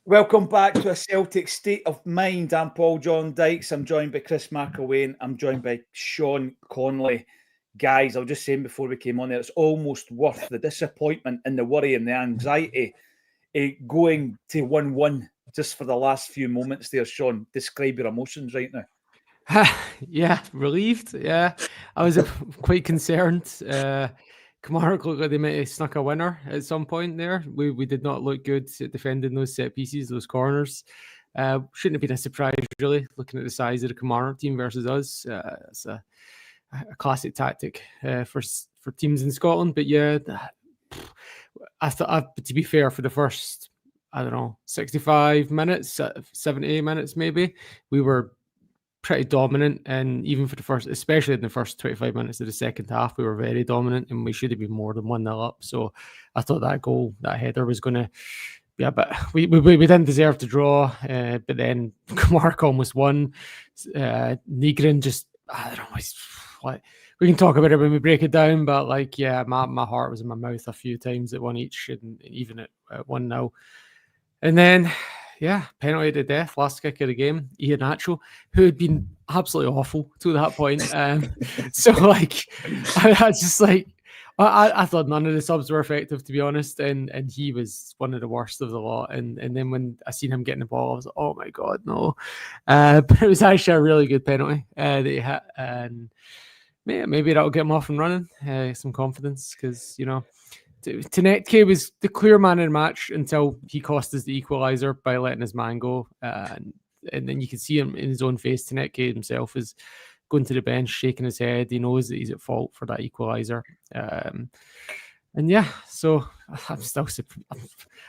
Welcome back to a Celtic State of Mind. I'm Paul John Dykes. I'm joined by Chris McAwain. I'm joined by Sean Conley. Guys, I was just saying before we came on there, it's almost worth the disappointment and the worry and the anxiety going to 1-1 just for the last few moments there. Sean, describe your emotions right now. Yeah, relieved. Yeah, I was quite concerned. Kilmarnock looked like they might have snuck a winner at some point there. We did not look good at defending those set pieces, those corners. Shouldn't have been a surprise, really, looking at the size of the Kilmarnock team versus us. It's a classic tactic for teams in Scotland. But yeah, I thought, to be fair, for the first, 65 minutes, 70 minutes maybe, we were pretty dominant, and even for the first, especially in the first 25 minutes of the second half, we were very dominant, and we should have been more than 1-0 up. So I thought that goal, that header, was going to be a bit. We didn't deserve to draw, but then Mark almost won. Nygren just, I don't know, what we can talk about it when we break it down, but my heart was in my mouth a few times at one each, and even at 1-0, and then. Yeah, penalty to death, last kick of the game. Iheanacho, who had been absolutely awful to that point. So, I thought none of the subs were effective, to be honest, and he was one of the worst of the lot. And then when I seen him getting the ball, I was like, oh my God, no. But it was actually a really good penalty that he hit, and maybe that'll get him off and running, some confidence, because, Tenetke was the clear man in the match until he cost us the equaliser by letting his man go. And then you can see him in his own face. Tenetke himself is going to the bench, shaking his head. He knows that he's at fault for that equaliser. And yeah, so I'm still,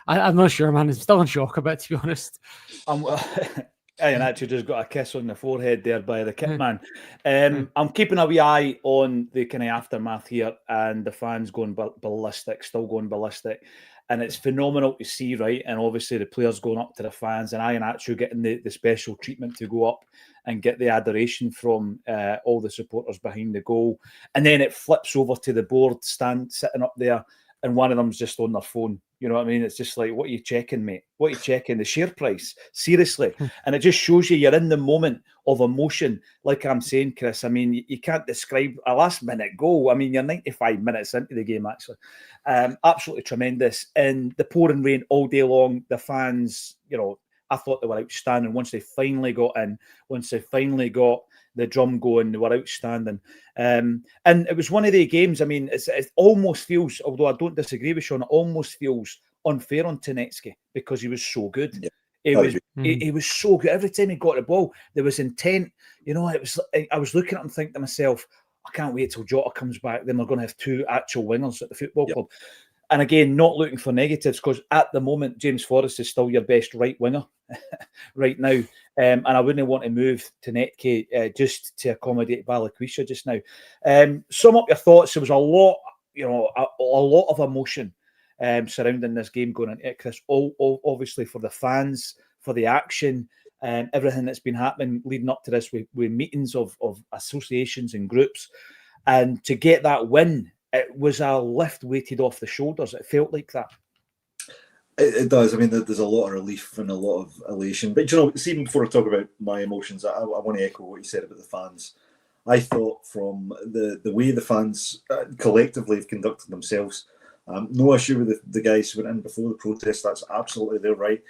I'm not sure, man. I'm still in shock a bit, to be honest. Ian actually just got a kiss on the forehead there by the kit man. I'm keeping a wee eye on the kind of aftermath here, and the fans going ballistic, still going ballistic. And it's phenomenal to see, right? And obviously the players going up to the fans, and Ian actually getting the special treatment to go up and get the adoration from all the supporters behind the goal. And then it flips over to the board stand sitting up there, and one of them's just on their phone. You know what I mean? It's just like, what are you checking, mate? What are you checking? The share price? Seriously. And it just shows you're in the moment of emotion. Like I'm saying, Chris, I mean, you can't describe a last-minute goal. I mean, you're 95 minutes into the game, actually. Absolutely tremendous. And the pouring rain all day long, the fans, I thought they were outstanding. Once they finally got in, once they finally got the drum going, they were outstanding. And it was one of the games, I mean, it almost feels, although I don't disagree with Sean, it almost feels unfair on Tenetke because he was so good. Yeah. He was so good. Every time he got the ball, there was intent. I was looking at him thinking to myself, I can't wait till Jota comes back. Then we're going to have two actual wingers at the football club. And again, not looking for negatives, because at the moment, James Forrest is still your best right winger right now. And I wouldn't want to move to Netke just to accommodate Balikwisha just now. Sum up your thoughts. There was a lot, a lot of emotion surrounding this game going into it, Chris. Obviously for the fans, for the action, everything that's been happening leading up to this with meetings of associations and groups. And to get that win, it was a lift weighted off the shoulders. It felt like that. It does. I mean, there's a lot of relief and a lot of elation. But, even before I talk about my emotions, I want to echo what you said about the fans. I thought from the way the fans collectively have conducted themselves, no issue with the guys who went in before the protest. That's absolutely their right.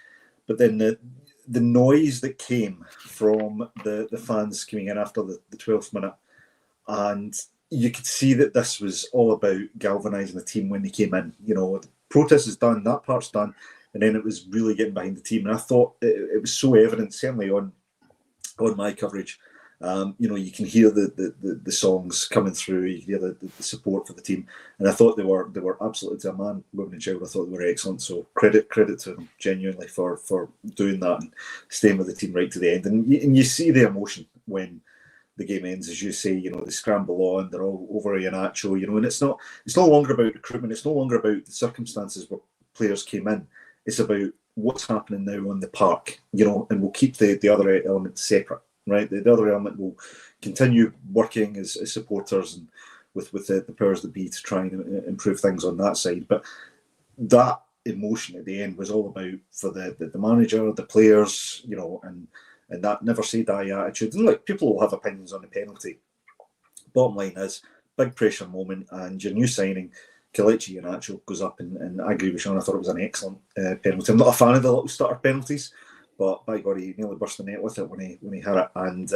But then the noise that came from the fans coming in after the 12th minute, and you could see that this was all about galvanising the team when they came in. The protest is done, that part's done, and then it was really getting behind the team. And I thought it was so evident, certainly on my coverage. You can hear the songs coming through, you can hear the support for the team, and I thought they were absolutely, to a man, woman, and child, I thought they were excellent. So credit to them genuinely for doing that and staying with the team right to the end. And you see the emotion when the game ends, as you say. They scramble on, they're all over Iheanacho, and it's no longer about recruitment, it's no longer about the circumstances where players came in, it's about what's happening now on the park, and we'll keep the other elements separate, right? The other element will continue working as supporters and with the powers that be to try and improve things on that side, but that emotion at the end was all about for the manager, the players, you know, and that never say die attitude. And look, people will have opinions on the penalty. Bottom line is, big pressure moment, and your new signing, Kelechi Iheanacho, goes up, and I agree with Sean. I thought it was an excellent penalty. I'm not a fan of the little stutter penalties, but by God, he nearly burst the net with it when he had it. And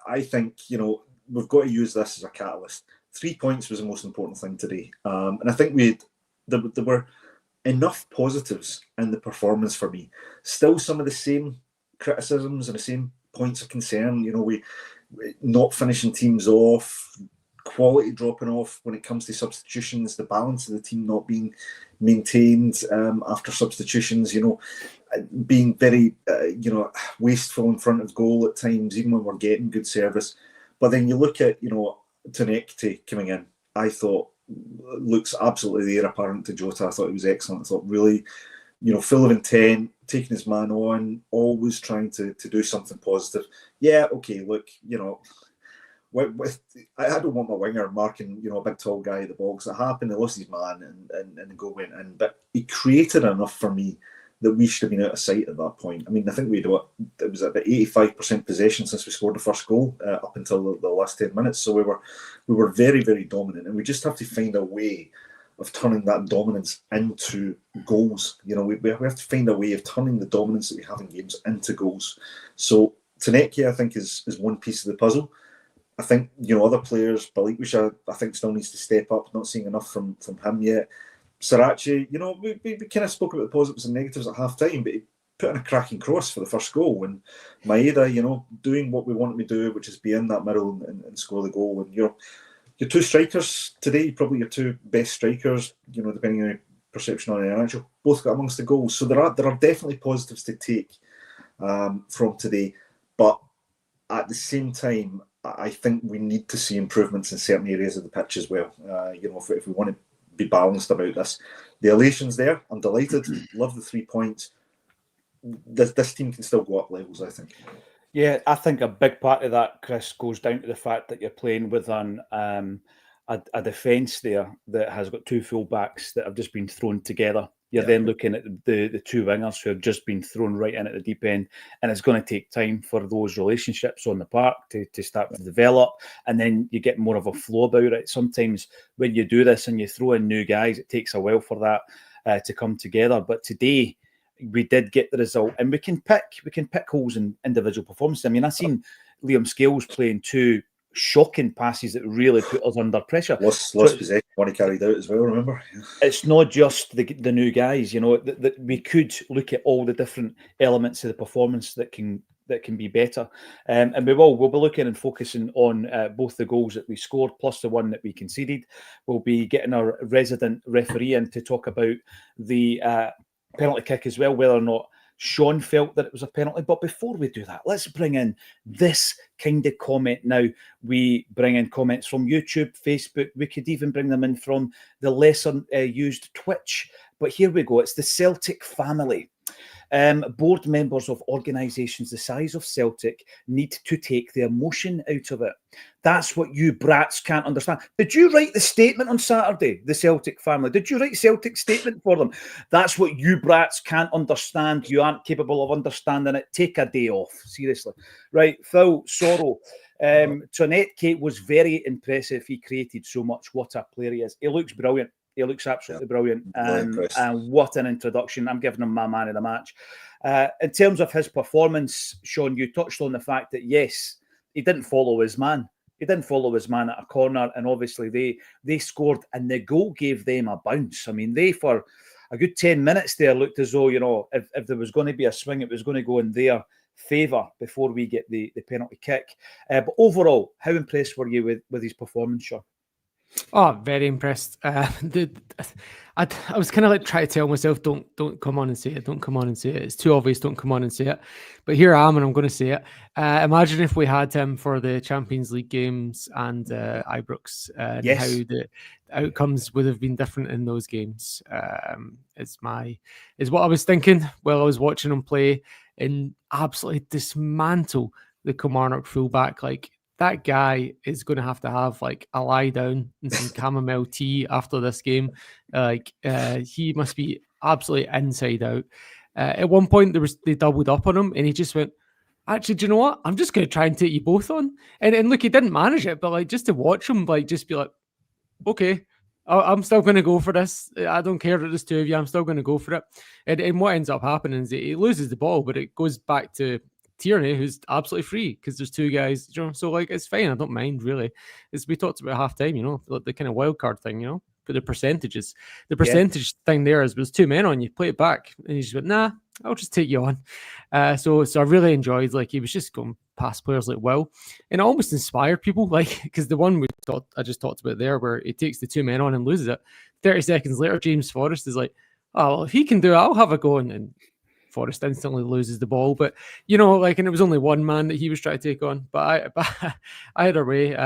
I think, you know, we've got to use this as a catalyst. 3 points was the most important thing today, and I think there were enough positives in the performance for me. Still, some of the same criticisms and the same points of concern. You know, we not finishing teams off, quality dropping off when it comes to substitutions, the balance of the team not being maintained after substitutions, you know, being very, wasteful in front of goal at times, even when we're getting good service. But then you look at, you know, Tonekte coming in, I thought looks absolutely the heir apparent to Jota. I thought he was excellent. I thought really, you know, full of intent, taking his man on, always trying to do something positive. Yeah, okay, look, you know, I don't want my winger marking, you know, a big tall guy at the box. It happened, he lost his man and the goal went in. But he created enough for me that we should have been out of sight at that point. I mean, I think it was about 85% possession since we scored the first goal up until the last 10 minutes. So we were very, very dominant, and we just have to find a way of turning that dominance into goals. You know, we have to find a way of turning the dominance that we have in games into goals. So Tonekte, I think, is one piece of the puzzle. I think, you know, other players, Balikwisha, I think still needs to step up. Not seeing enough from him yet. Sriracha, you know, we kind of spoke about the positives and negatives at half time, but he put in a cracking cross for the first goal. And Maeda, you know, doing what we want him to do, which is be in that middle and score the goal. And your two strikers today, probably your two best strikers, you know, depending on your perception on Iheanacho, both got amongst the goals. So there are definitely positives to take from today. But at the same time, I think we need to see improvements in certain areas of the pitch as well. You know, if we want to be balanced about this. The elation's there. I'm delighted. Love the 3 points. This team can still go up levels, I think. Yeah, I think a big part of that, Chris, goes down to the fact that you're playing with a defence there that has got two full-backs that have just been thrown together. You're then looking at the two wingers who have just been thrown right in at the deep end, and it's going to take time for those relationships on the park to start to develop, and then you get more of a flow about it. Sometimes when you do this and you throw in new guys, it takes a while for that to come together. But today we did get the result, and we can pick holes in individual performances. I mean, I've seen Liam Scales playing two shocking passes that really put us under pressure. Lost possession when he carried out as well, remember? It's not just the new guys, you know, that we could look at all the different elements of the performance that can be better. And we'll be looking and focusing on both the goals that we scored plus the one that we conceded. We'll be getting our resident referee in to talk about the penalty kick as well, whether or not Sean felt that it was a penalty. But before we do that, let's bring in this kind of comment now. We bring in comments from YouTube, Facebook. We could even bring them in from the lesser used Twitch. But here we go. It's the Celtic family. Board members of organisations the size of Celtic need to take the emotion out of it. That's what you brats can't understand. Did you write the statement on Saturday, the Celtic family? Did you write Celtic's statement for them? That's what you brats can't understand. You aren't capable of understanding it. Take a day off, seriously. Right, Phil Sorrow. Tonekte was very impressive. He created so much. What a player he is. He looks brilliant. He looks absolutely brilliant. And what an introduction. I'm giving him my man of the match. In terms of his performance, Sean, you touched on the fact that, yes, he didn't follow his man. He didn't follow his man at a corner, and obviously they scored, and the goal gave them a bounce. I mean, they, for a good 10 minutes there, looked as though, you know, if there was going to be a swing, it was going to go in their favour before we get the penalty kick. But overall, how impressed were you with his performance, Sean? Oh, very impressed. I was kind of like trying to tell myself, don't come on and say it. Don't come on and say it. It's too obvious. Don't come on and say it. But here I am, and I'm going to say it. Imagine if we had him for the Champions League games and Ibrox, and how the outcomes would have been different in those games. Is what I was thinking while I was watching him play and absolutely dismantle the Kilmarnock fullback. Like, that guy is going to have like a lie down and some chamomile tea after this game. He must be absolutely inside out. At one point, they doubled up on him, and he just went, "Actually, do you know what? I'm just going to try and take you both on." And look, he didn't manage it, but like just to watch him, like just be like, "Okay, I'm still going to go for this. I don't care that there's two of you. I'm still going to go for it." And what ends up happening is he loses the ball, but it goes back to Tierney, who's absolutely free because there's two guys, so like it's fine. I don't mind really. As we talked about half time, like the kind of wild card thing, but the percentage thing there is there's two men on you, play it back, and he just went, "Nah, I'll just take you on." So I really enjoyed, like, he was just going past players like Will, and it almost inspired people, like, because the one I just talked about there, where he takes the two men on and loses it. 30 seconds later, James Forrest is like, "Oh, well, if he can do it, I'll have a go," and Forrest instantly loses the ball. But and it was only one man that he was trying to take on. But either way,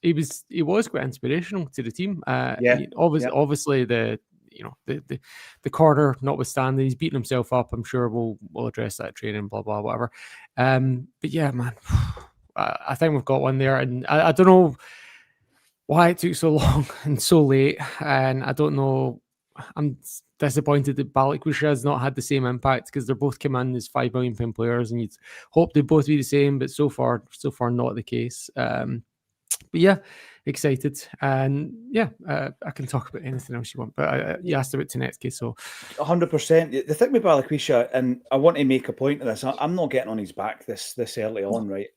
he was quite inspirational to the team. Obviously the corner notwithstanding, he's beating himself up. I'm sure we'll address that training, blah blah whatever. But yeah, man, I think we've got one there, and I don't know why it took so long and so late, and I don't know. I'm disappointed that Balikwisha has not had the same impact, because they're both come in as £5 million players, and you'd hope they'd both be the same, but so far not the case. But yeah, excited, and I can talk about anything else you want. But you asked about Tonetki, so 100%. The thing with Balikwisha, and I want to make a point of this, I'm not getting on his back this early on, right?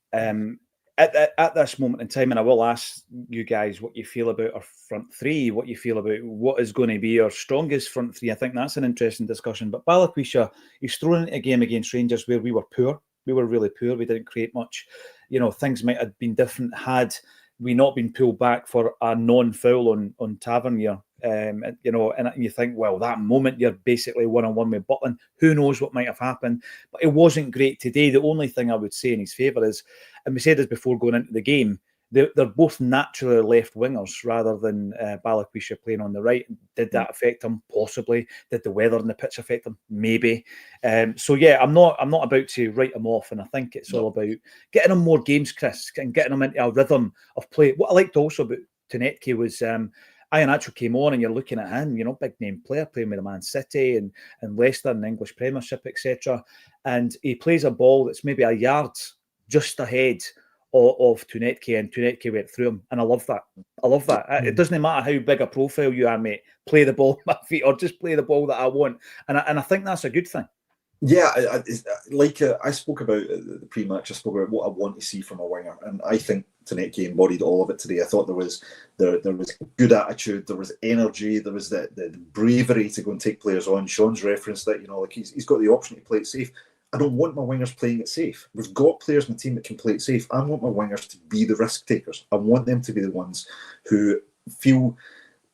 At this moment in time, and I will ask you guys what you feel about our front three, what you feel about what is going to be our strongest front three. I think that's an interesting discussion. But Balikwisha, he's thrown into a game against Rangers where we were poor. We were really poor. We didn't create much. Things might have been different had we not been pulled back for a non-foul on Tavernier. And you think, well, that moment you're basically one-on-one with Butland. Who knows what might have happened? But it wasn't great today. The only thing I would say in his favour is, and we said this before going into the game, they're both naturally left wingers rather than Balikwisha playing on the right. Did that affect him? Possibly. Did the weather on the pitch affect him? Maybe. So yeah, I'm not about to write him off, and I think it's all about getting him more games, Chris, and getting him into a rhythm of play. What I liked also about Tonetki was Iheanacho came on, and you're looking at him, big name player playing with the Man City and Leicester and English Premiership, etc. And he plays a ball that's maybe a yard just ahead of Tonetki, and Tonetki went through him, and I love that. It doesn't matter how big a profile you are, mate. Play the ball at my feet, or just play the ball that I want, and I think that's a good thing. Yeah, I spoke about the pre-match. I spoke about what I want to see from a winger, and I think Tonetki embodied all of it today. I thought there was good attitude, there was energy, there was the bravery to go and take players on. Sean's referenced that, he's got the option to play it safe. I don't want my wingers playing it safe. We've got players in the team that can play it safe. I want my wingers to be the risk takers. I want them to be the ones who feel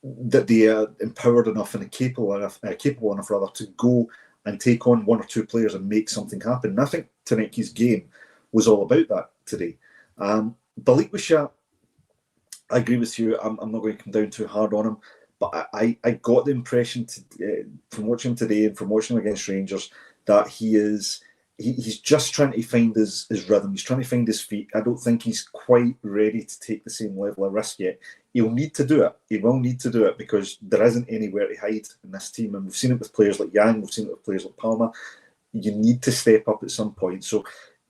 that they are empowered enough and capable enough to go and take on one or two players and make something happen. And I think Tonetki's game was all about that today. Balikwisha, I agree with you. I'm not going to come down too hard on him, but I got the impression from watching him today and from watching him against Rangers that he's just trying to find his rhythm. He's trying to find his feet. I don't think he's quite ready to take the same level of risk yet. He'll need to do it. He will need to do it, because there isn't anywhere to hide in this team. And we've seen it with players like Yang. We've seen it with players like Palma. You need to step up at some point. So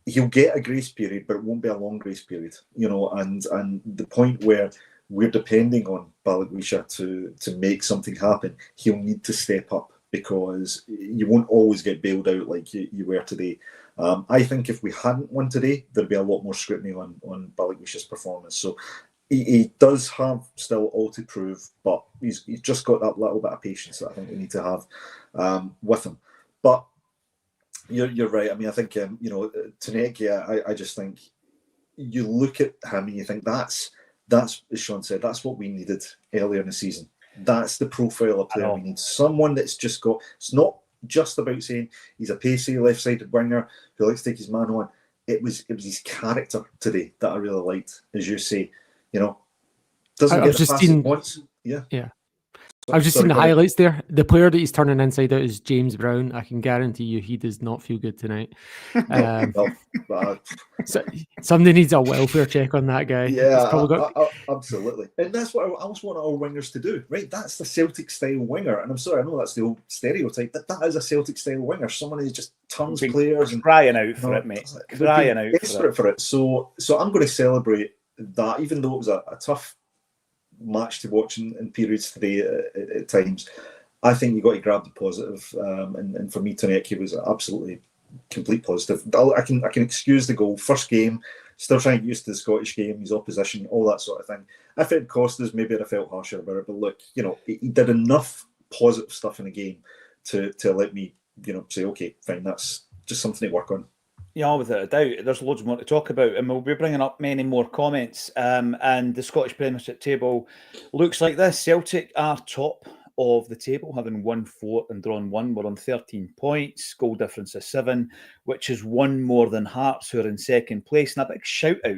he'll get a grace period, but it won't be a long grace period. And the point where we're depending on Balikwisha to make something happen, he'll need to step up, because you won't always get bailed out like you were today. I think if we hadn't won today, there'd be a lot more scrutiny on Balikwisha's performance. So he does have still all to prove, but he's just got that little bit of patience that I think we need to have with him. But you're right. I mean, I think Tonetki, I just think you look at him and you think that's as Sean said, that's what we needed earlier in the season. That's the profile of player we need. Someone that's just got. It's not just about saying he's a pacey left-sided winger who likes to take his man on. It was his character today that I really liked, as you say. Doesn't get the pass once. Yeah. I've just seen the highlights there. The player that he's turning inside out is James Brown. I can guarantee you he does not feel good tonight. So somebody needs a welfare check on that guy. Yeah, absolutely. And that's what I also want our wingers to do, right? That's the Celtic style winger. And I'm sorry, I know that's the old stereotype, but that is a Celtic style winger. Someone who just turns players and crying out for it, mate. Crying out desperate for it. So I'm going to celebrate that, even though it was a tough match to watch in periods today at times. I think you got to grab the positive, and for me, Tonecki was absolutely complete positive. I can excuse the goal, first game, still trying to get used to the Scottish game, his opposition, all that sort of thing. I think Costas maybe I'd have felt harsher about it, but look, he did enough positive stuff in the game to let me, say, okay, fine, that's just something to work on. Yeah, without a doubt. There's loads more to talk about, and we'll be bringing up many more comments. And the Scottish Premiership table looks like this. Celtic are top of the table, having won 4 and drawn 1. We're on 13 points, goal difference of 7, which is 1 more than Hearts, who are in second place. And a big shout out,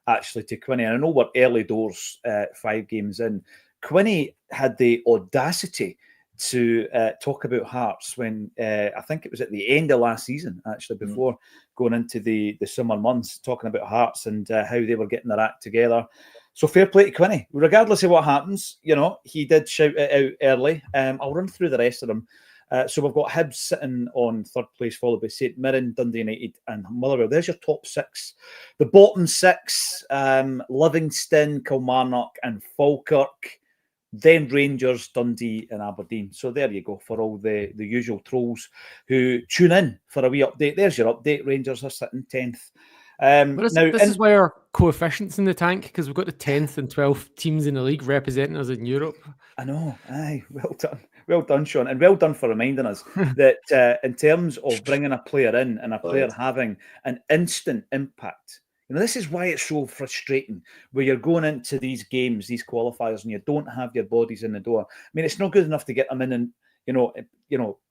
actually, to Quinny. And I know we're early doors, 5 games in. Quinny had the audacity to talk about Hearts when I think it was at the end of last season, actually, before going into the summer months, talking about Hearts and how they were getting their act together. So fair play to Quinny. Regardless of what happens, he did shout it out early. I'll run through the rest of them. So we've got Hibs sitting on 3rd place, followed by St Mirren, Dundee United and Motherwell. There's your top 6. The bottom 6, Livingston, Kilmarnock and Falkirk. Then Rangers, Dundee and Aberdeen. So there you go for all the usual trolls who tune in for a wee update. There's your update. Rangers are sitting 10th. This is why our coefficient's in the tank, because we've got the 10th and 12th teams in the league representing us in Europe. I know. Aye, well done, Sean, and well done for reminding us that in terms of bringing a player in and a player having an instant impact. This is why it's so frustrating where you're going into these games, these qualifiers, and you don't have your bodies in the door. I mean, it's not good enough to get them in and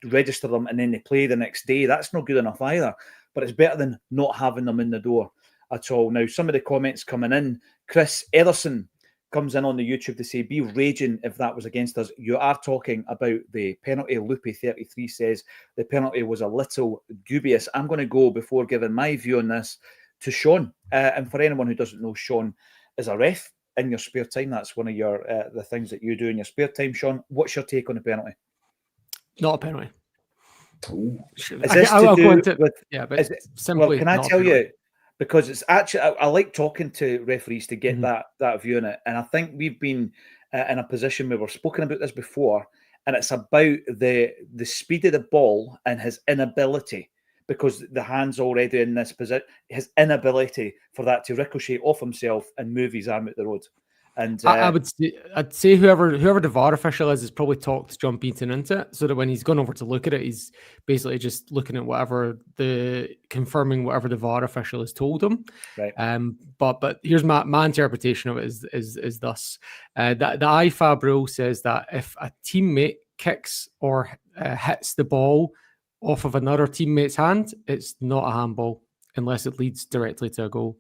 register them and then they play the next day. That's not good enough either. But it's better than not having them in the door at all. Now, some of the comments coming in, Chris Ederson comes in on the YouTube to say, be raging if that was against us. You are talking about the penalty. Loopy33 says the penalty was a little dubious. I'm going to go, before giving my view on this, to Sean. And for anyone who doesn't know, Sean is a ref in your spare time. That's one of your the things that you do in your spare time. Sean, what's your take on the penalty? Not a penalty. Is this to do with... Yeah, but simply... Well, can I tell you, because it's actually... I like talking to referees to get that view on it. And I think we've been in a position where we've spoken about this before, and it's about the speed of the ball and his inability, because the hand's already in this position, his inability for that to ricochet off himself and move his arm out the road. And I'd say whoever the VAR official is probably talked John Beaton into it, so that when he's gone over to look at it, he's basically just looking at confirming whatever the VAR official has told him. Right. But here's my interpretation of it is thus: that the IFAB rule says that if a teammate kicks or hits the ball off of another teammate's hand, it's not a handball unless it leads directly to a goal.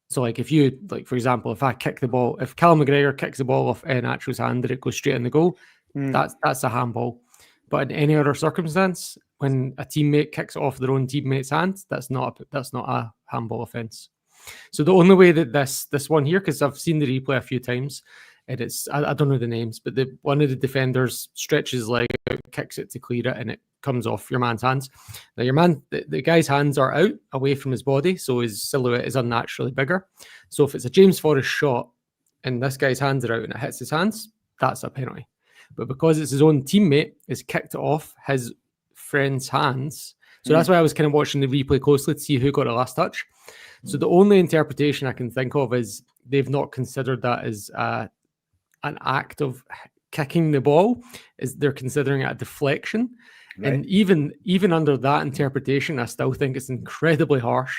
So, for example, if Callum McGregor kicks the ball off Iheanacho's hand and it goes straight in the goal, that's a handball. But in any other circumstance, when a teammate kicks it off their own teammate's hand, that's not a handball offence. So the only way that this one here, because I've seen the replay a few times, and I don't know the names, but one of the defenders stretches his leg out, kicks it to clear it, and it comes off your man's hands. Now, the guy's hands are out away from his body, so his silhouette is unnaturally bigger. So if it's a James Forrest shot and this guy's hands are out and it hits his hands, that's a penalty. But because it's his own teammate, has kicked it off his friend's hands. So that's why I was kind of watching the replay closely to see who got the last touch. So the only interpretation I can think of is they've not considered that as an act of kicking the ball, is they're considering it a deflection. Right. And even under that interpretation, I still think it's incredibly harsh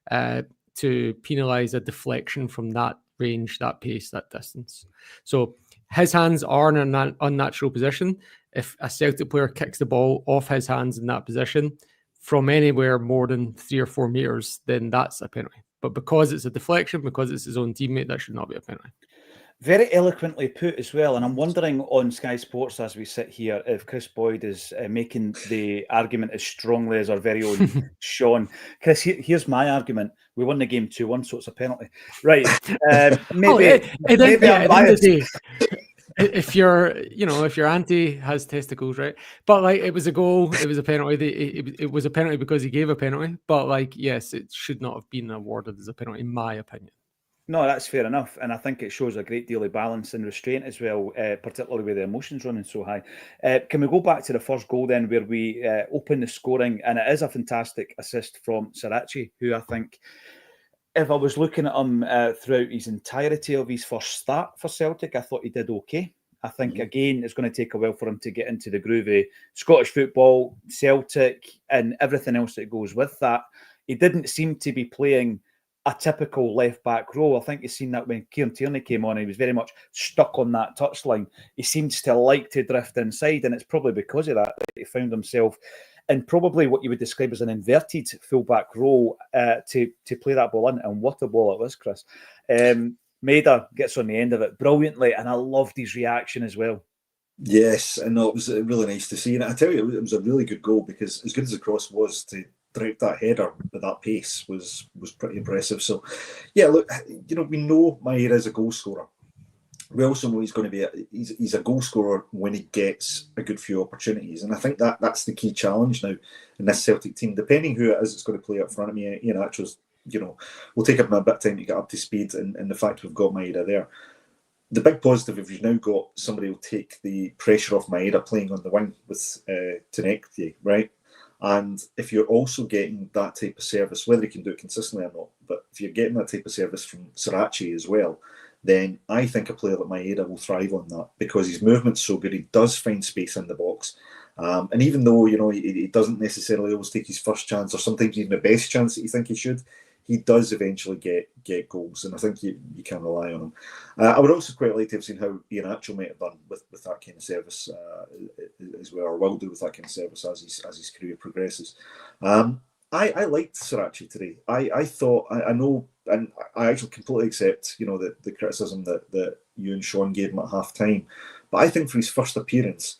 to penalise a deflection from that range, that pace, that distance. So his hands are in an unnatural position. If a Celtic player kicks the ball off his hands in that position from anywhere more than 3 or 4 meters, then that's a penalty. But because it's a deflection, because it's his own teammate, that should not be a penalty. Very eloquently put as well, and I'm wondering on Sky Sports as we sit here if Chris Boyd is making the argument as strongly as our very own Sean. Chris, here's my argument: we won the game 2-1, so it's a penalty, right? Maybe at the I'm end of the biased. day, if your auntie has testicles, right? But like, it was a goal, it was a penalty. It was a penalty because he gave a penalty. But like, yes, it should not have been awarded as a penalty, in my opinion. No, that's fair enough, and I think it shows a great deal of balance and restraint as well, particularly with the emotions running so high. Can we go back to the first goal then, where we open the scoring, and it is a fantastic assist from Sirachi, who I think, if I was looking at him throughout his entirety of his first start for Celtic, I thought he did okay. I think, again, it's going to take a while for him to get into the groove of Scottish football, Celtic, and everything else that goes with that. He didn't seem to be playing a typical left-back role. I think you've seen that when Kieran Tierney came on, he was very much stuck on that touchline. He seems to like to drift inside, and it's probably because of that he found himself in probably what you would describe as an inverted full-back role to play that ball in. And what a ball it was, Chris. Maida gets on the end of it brilliantly, and I loved his reaction as well. Yes, and no, it was really nice to see. And I tell you, it was a really good goal, because as good as the cross was, to direct that header at that pace was pretty impressive. So, yeah, look, we know Maeda is a goal scorer. We also know he's going to be he's a goal scorer when he gets a good few opportunities, and I think that's the key challenge now in this Celtic team. Depending who it is that's going to play up front of me, Ian Atcho's, will take him a bit of time to get up to speed, and the fact we've got Maeda there. The big positive, if you've now got somebody who'll take the pressure off Maeda playing on the wing with Tenekti, right? And if you're also getting that type of service, whether he can do it consistently or not, but if you're getting that type of service from Sirachi as well, then I think a player like Maeda will thrive on that, because his movement's so good. He does find space in the box. And even though, he doesn't necessarily always take his first chance, or sometimes even the best chance that you think he should, he does eventually get goals, and I think you can rely on him. I would also quite like to have seen how Ian Atcho might have done with that kind of service as well, or will do with that kind of service as his career progresses. I liked Sirachi today. I thought, I know, and I actually completely accept, the criticism that you and Sean gave him at half time. But I think for his first appearance,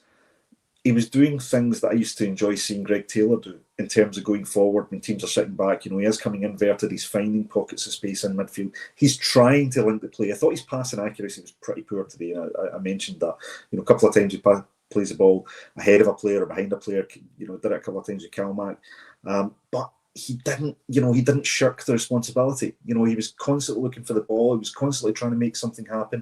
he was doing things that I used to enjoy seeing Greg Taylor do, in terms of going forward when teams are sitting back. He is coming inverted, he's finding pockets of space in midfield. He's trying to link the play. I thought his passing accuracy was pretty poor today, and I mentioned that. A couple of times he plays the ball ahead of a player or behind a player. Did it a couple of times with Kilmarnock. But he didn't shirk the responsibility. He was constantly looking for the ball. He was constantly trying to make something happen.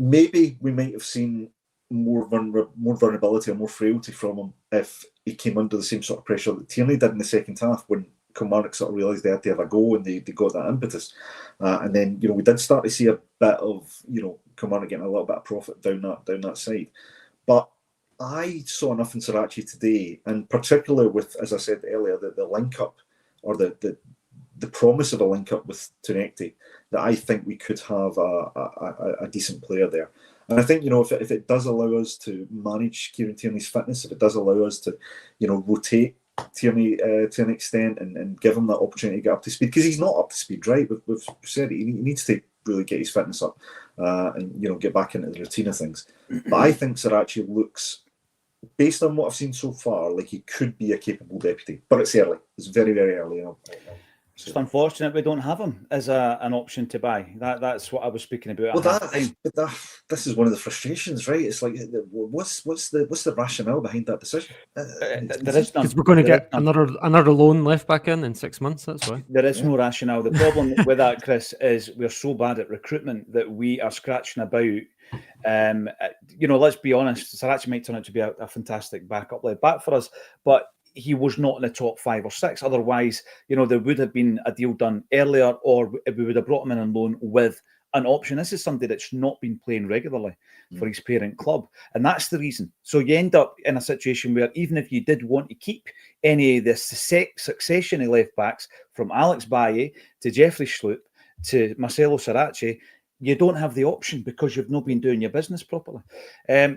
Maybe we might have seen more vulnerability or more frailty from him if he came under the same sort of pressure that Tierney did in the second half, when Kilmarnock sort of realised they had to have a go and they got that impetus. And then, we did start to see a bit of, Kilmarnock getting a little bit of profit down that side. But I saw enough in Sirachi today, and particularly with, as I said earlier, the link up, or the promise of a link up with Tenekti, that I think we could have a decent player there. And I think, if it does allow us to manage Kieran Tierney's fitness, if it does allow us to, rotate Tierney to an extent and give him that opportunity to get up to speed, because he's not up to speed, right? We've said it, he needs to really get his fitness up and, get back into the routine of things. But I think Sirachi looks, based on what I've seen so far, like he could be a capable deputy. But it's early. It's very, very early. It's unfortunate we don't have him as an option to buy. That's what I was speaking about. Well, this is one of the frustrations, right? It's like, what's the rationale behind that decision? There is none. Because we're going to get another loan left back in 6 months. That's why there is no rationale. The problem with that, Chris, is we're so bad at recruitment that we are scratching about. Let's be honest. Sirachi might turn out to be a fantastic backup left back for us, but he was not in the top 5 or 6. Otherwise, there would have been a deal done earlier, or we would have brought him in on loan with an option. This is somebody that's not been playing regularly for his parent club, and that's the reason. So you end up in a situation where, even if you did want to keep any of this succession of left backs, from Alex Baye to Jeffrey Schlupp to Marcelo Sirachi, you don't have the option because you've not been doing your business properly.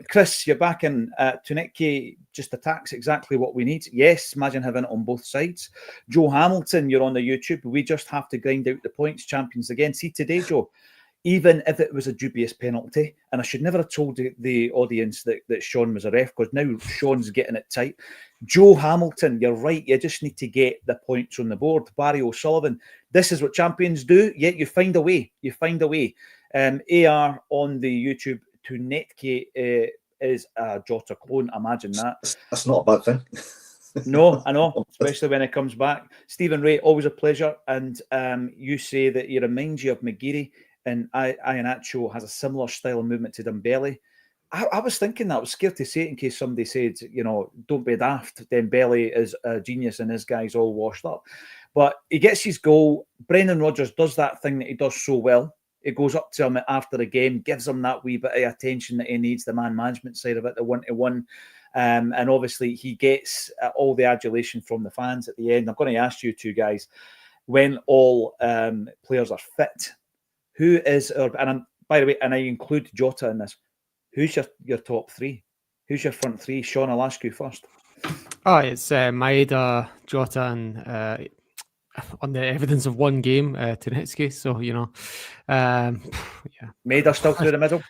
Chris, you're back in. Tunecki just attacks exactly what we need. Yes, imagine having it on both sides. Joe Hamilton, you're on the YouTube. We just have to grind out the points. Champions again. See today, Joe, even if it was a dubious penalty. And I should never have told the audience that Sean was a ref, because now Sean's getting it tight. Joe Hamilton, you're right. You just need to get the points on the board. Barry O'Sullivan, this is what champions do. Yet you find a way. You find a way. AR on the YouTube to Netke is a Jota clone. Imagine that. That's not a bad thing. No, I know, especially when it comes back. Stephen Ray, always a pleasure. And you say that he reminds you of McGeary, and Iheanacho has a similar style of movement to Dembele. I was thinking that. I was scared to say it in case somebody said, don't be daft. Dembele is a genius and this guy's all washed up. But he gets his goal. Brendan Rodgers does that thing that he does so well. It goes up to him after the game, gives him that wee bit of attention that he needs, the man management side of it, the one-to-one. And obviously he gets all the adulation from the fans at the end. I'm going to ask you two guys, when all players are fit, who is, by the way, and I include Jota in this, who's your top three? Who's your front three? Sean, I'll ask you first. Oh, it's Maeda, Jota, and on the evidence of one game, Tenetsuke. So, yeah. Maeda still through the middle?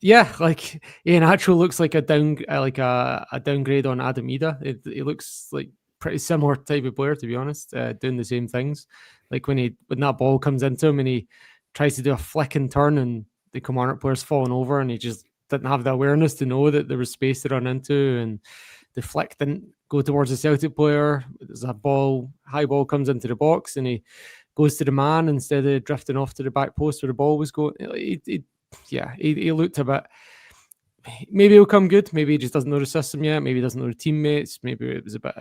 Yeah, like Iheanacho looks like a downgrade on Adam Ida. It looks like pretty similar type of player, to be honest, doing the same things. Like when that ball comes into him and he tries to do a flick and turn and the Kilmarnock player's falling over and he just didn't have the awareness to know that there was space to run into, and the flick didn't go towards the Celtic player. There's a high ball comes into the box and he goes to the man instead of drifting off to the back post where the ball was going. He looked a bit. Maybe he'll come good. Maybe he just doesn't know the system yet. Maybe he doesn't know the teammates. Maybe it was a bit,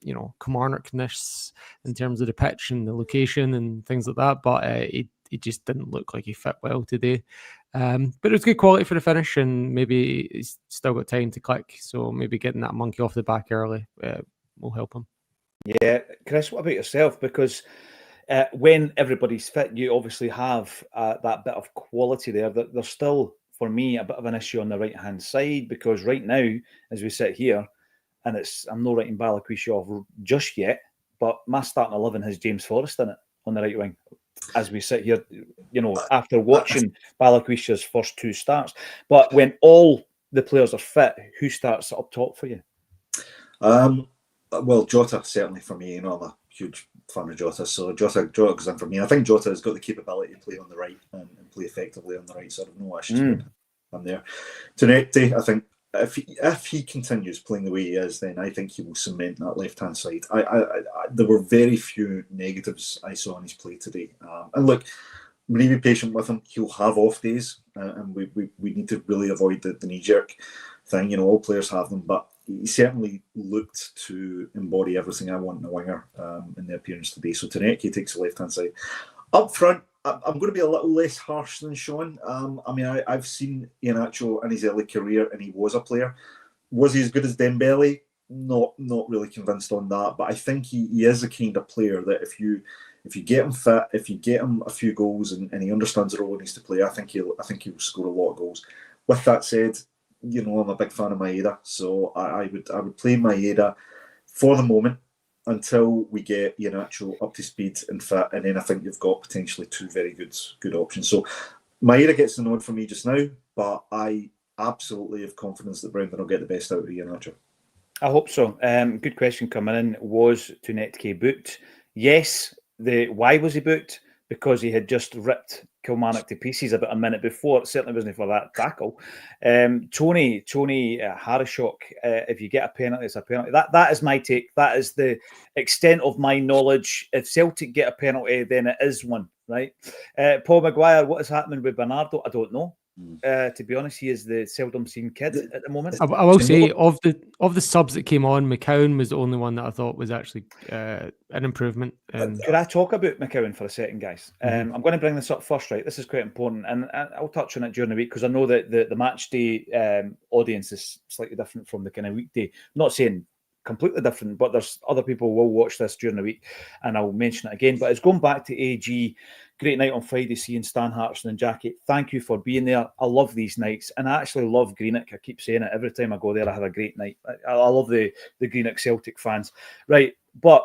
Kilmarnockness in terms of the pitch and the location and things like that. But it just didn't look like he fit well today. But it was good quality for the finish, and maybe he's still got time to click. So maybe getting that monkey off the back early will help him. Yeah, Chris, what about yourself? Because when everybody's fit, you obviously have that bit of quality there. There's still, for me, a bit of an issue on the right-hand side, because right now, as we sit here, and I'm not writing Balakwisha off just yet, but my starting 11 has James Forrest in it on the right wing. As we sit here, after watching Balakwisha's first two starts. But when all the players are fit, who starts up top for you? Well, Jota, certainly for me. I'm a huge fan of Jota, so Jota goes in for me. I think Jota has got the capability to play on the right and play effectively on the right, so I have no issues with him there. Tonette, I think if he continues playing the way he is, then I think he will cement that left-hand side. There were very few negatives I saw on his play today. And look, we need to be patient with him. He'll have off days, and we need to really avoid the knee-jerk thing. All players have them, but he certainly looked to embody everything I want in a winger in the appearance today. So Tonette takes the left-hand side. Up front, I'm going to be a little less harsh than Sean. I've seen Iheanacho in his early career, and he was a player. Was he as good as Dembele? Not really convinced on that, but I think he is a kind of player that if you get him fit, if you get him a few goals, and he understands the role he needs to play, I think he will score a lot of goals. With that said, I'm a big fan of Maeda, so I would play Maeda for the moment until we get Iheanacho up to speed and fit, and then I think you've got potentially two very good options. So Maeda gets the nod for me just now, but I absolutely have confidence that Brendan will get the best out of Iheanacho. I hope so. Good question coming in. Was Tonette booked? Yes. Why was he booked? Because he had just ripped Kilmarnock to pieces about a minute before. It certainly wasn't for that tackle. Tony Harishok, if you get a penalty, it's a penalty. That is my take. That is the extent of my knowledge. If Celtic get a penalty, then it is one, right? Paul Maguire, what is happening with Bernardo? I don't know. To be honest, he is the seldom seen kid at the moment. I will say, of the subs that came on, McCowan was the only one that I thought was actually an improvement. Could I talk about McCowan for a second, guys? I'm going to bring this up first, right? This is quite important, and I'll touch on it during the week, because I know that the match day audience is slightly different from the kind of weekday. I'm not saying completely different, but there's other people who will watch this during the week, and I'll mention it again. But it's going back to AG. Great night on Friday, seeing Stan Hartson and Jackie. Thank you for being there. I love these nights, and I actually love Greenock. I keep saying it every time I go there. I have a great night. I love the Greenock Celtic fans, right? But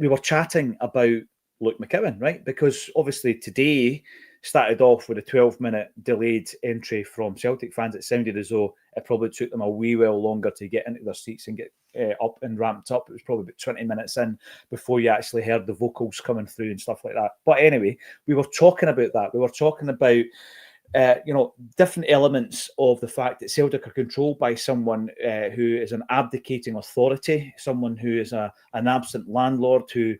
we were chatting about Luke McCowan, right? Because obviously today started off with a 12-minute delayed entry from Celtic fans. It sounded as though it probably took them a wee while longer to get into their seats and get up and ramped up. It was probably about 20 minutes in before you actually heard the vocals coming through and stuff like that. But anyway, we were talking about that. We were talking about different elements of the fact that Celtic are controlled by someone who is an abdicating authority, someone who is an absent landlord who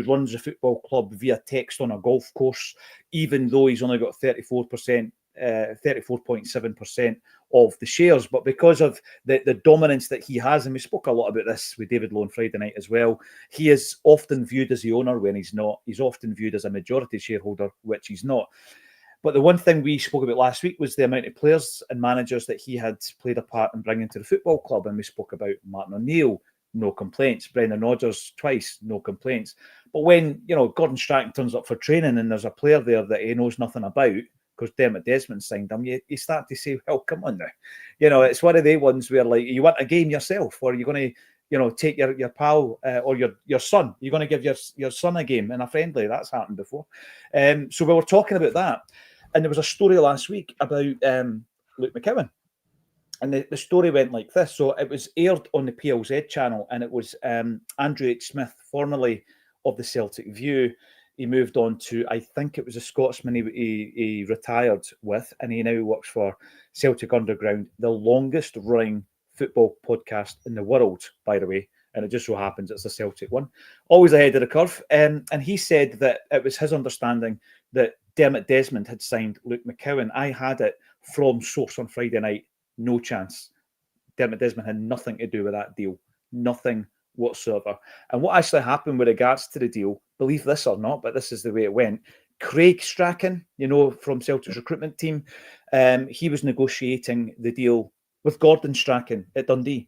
runs a football club via text on a golf course, even though he's only got 34.7% of the shares. But because of the dominance that he has, and we spoke a lot about this with David Lowe on Friday night as well, he is often viewed as the owner when he's not. He's often viewed as a majority shareholder, which he's not. But the one thing we spoke about last week was the amount of players and managers that he had played a part in bringing to the football club. And we spoke about Martin O'Neill, no complaints. Brendan Rodgers, twice, no complaints. But when, Gordon Strachan turns up for training and there's a player there that he knows nothing about, because Dermot Desmond signed him, you start to say, well, come on now. It's one of the ones where, like, you want a game yourself, or you're going to, take your pal or your son. You're going to give your son a game in a friendly. That's happened before. So we were talking about that. And there was a story last week about Luke McCowan. And the story went like this. So it was aired on the PLZ channel, and it was Andrew H. Smith, formerly of the Celtic View. He moved on to, I think it was a Scotsman he retired with, and he now works for Celtic Underground, the longest running football podcast in the world, by the way. And it just so happens it's a Celtic one. Always ahead of the curve. And he said that it was his understanding that Dermot Desmond had signed Luke McCowan. I had it from source on Friday night. No chance. Dermot Desmond had nothing to do with that deal. Nothing whatsoever. And what actually happened with regards to the deal, believe this or not, but this is the way it went. Craig Strachan, from Celtic's recruitment team, he was negotiating the deal with Gordon Strachan at Dundee.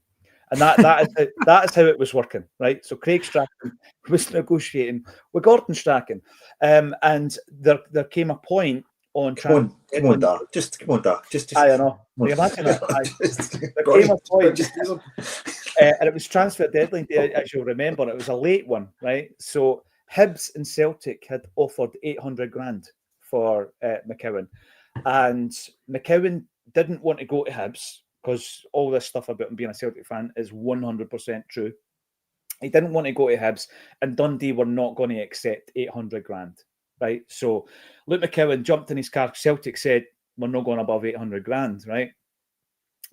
And that is how it was working, right? So Craig Strachan was negotiating with Gordon Strachan. And there came a point on... Come on, Dar. Come on, Dar. I don't know. Can you imagine that? There came a point... and it was transfer deadline day, as you'll remember. It was a late one, right? So Hibs and Celtic had offered 800 grand for McCowan. And McCowan didn't want to go to Hibs, because all this stuff about him being a Celtic fan is 100% true. He didn't want to go to Hibs, and Dundee were not going to accept 800 grand, right? So Luke McCowan jumped in his car. Celtic said, we're not going above 800 grand, right?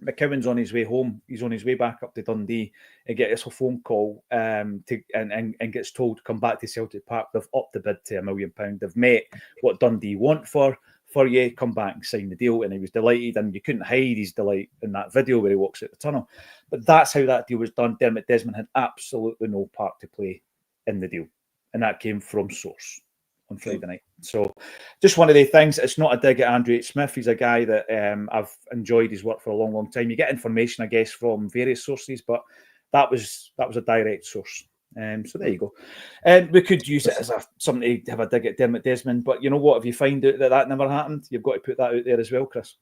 McCowan's on his way home. He's on his way back up to Dundee. He gets a phone call and gets told to come back to Celtic Park. They've upped the bid to £1 million. They've met what Dundee want for you, come back and sign the deal. And he was delighted, and you couldn't hide his delight in that video where he walks out the tunnel. But that's how that deal was done. Dermot Desmond had absolutely no part to play in the deal. And that came from source on Friday night. So just one of the things. It's not a dig at Andrew H. Smith. He's a guy that I've enjoyed his work for a long, long time. You get information, I guess, from various sources, but that was a direct source. So there you go. We could use it as something to have a dig at Dermot Desmond, but you know what? If you find out that never happened, you've got to put that out there as well, Chris.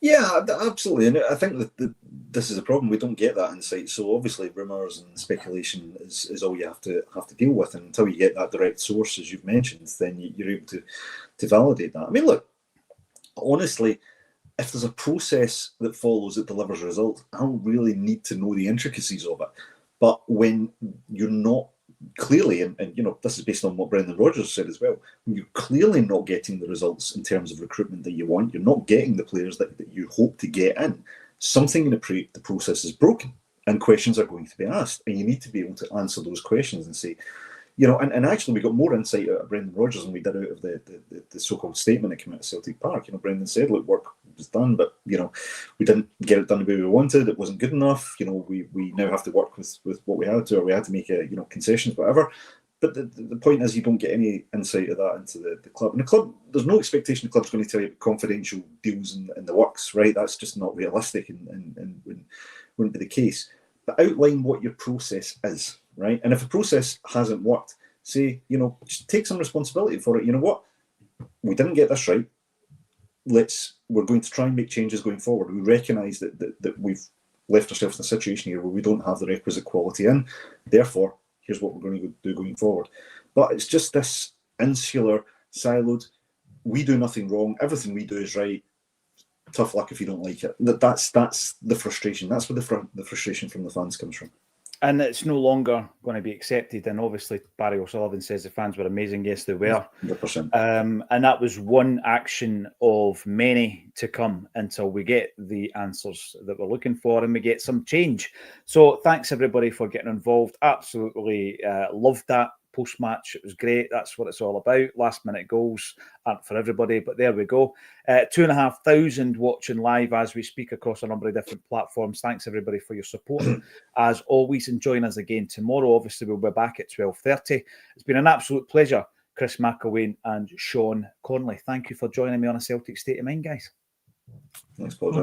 Yeah, absolutely. And I think that this is a problem. We don't get that insight. So obviously, rumours and speculation is all you have to deal with. And until you get that direct source, as you've mentioned, then you're able to validate that. I mean, look, honestly, if there's a process that follows that delivers a result, I don't really need to know the intricacies of it. But when you're not clearly, and this is based on what Brendan Rodgers said as well, when you're clearly not getting the results in terms of recruitment that you want, you're not getting the players that you hope to get in, something in the process is broken, and questions are going to be asked, and you need to be able to answer those questions and say, and actually we got more insight out of Brendan Rodgers than we did out of the so-called statement that came out of Celtic Park. Brendan said, look, work was done, but we didn't get it done the way we wanted. It wasn't good enough. We now have to work with what we had to, or we had to make concessions, whatever. But the point is, you don't get any insight of that into the club. And the club, there's no expectation the club's going to tell you about confidential deals in the works, right? That's just not realistic and wouldn't be the case. But outline what your process is, right? And if a process hasn't worked, say, just take some responsibility for it. You know what? We didn't get this right. We're going to try and make changes going forward. We recognise that we've left ourselves in a situation here where we don't have the requisite quality in. Therefore, here's what we're going to do going forward. But it's just this insular, siloed, we do nothing wrong. Everything we do is right. Tough luck if you don't like it. That's the frustration. That's where the frustration from the fans comes from. And it's no longer going to be accepted. And obviously, Barry O'Sullivan says the fans were amazing. Yes, they were. 100%. And that was one action of many to come until we get the answers that we're looking for and we get some change. So thanks, everybody, for getting involved. Absolutely loved that post-match. It was great. That's what it's all about. Last-minute goals aren't for everybody, but there we go. 2,500 watching live as we speak across a number of different platforms. Thanks, everybody, for your support. As always, and join us again tomorrow. Obviously, we'll be back at 12:30. It's been an absolute pleasure. Chris McElwain and Sean Conley, thank you for joining me on A Celtic State of Mind, guys. Thanks, Paul.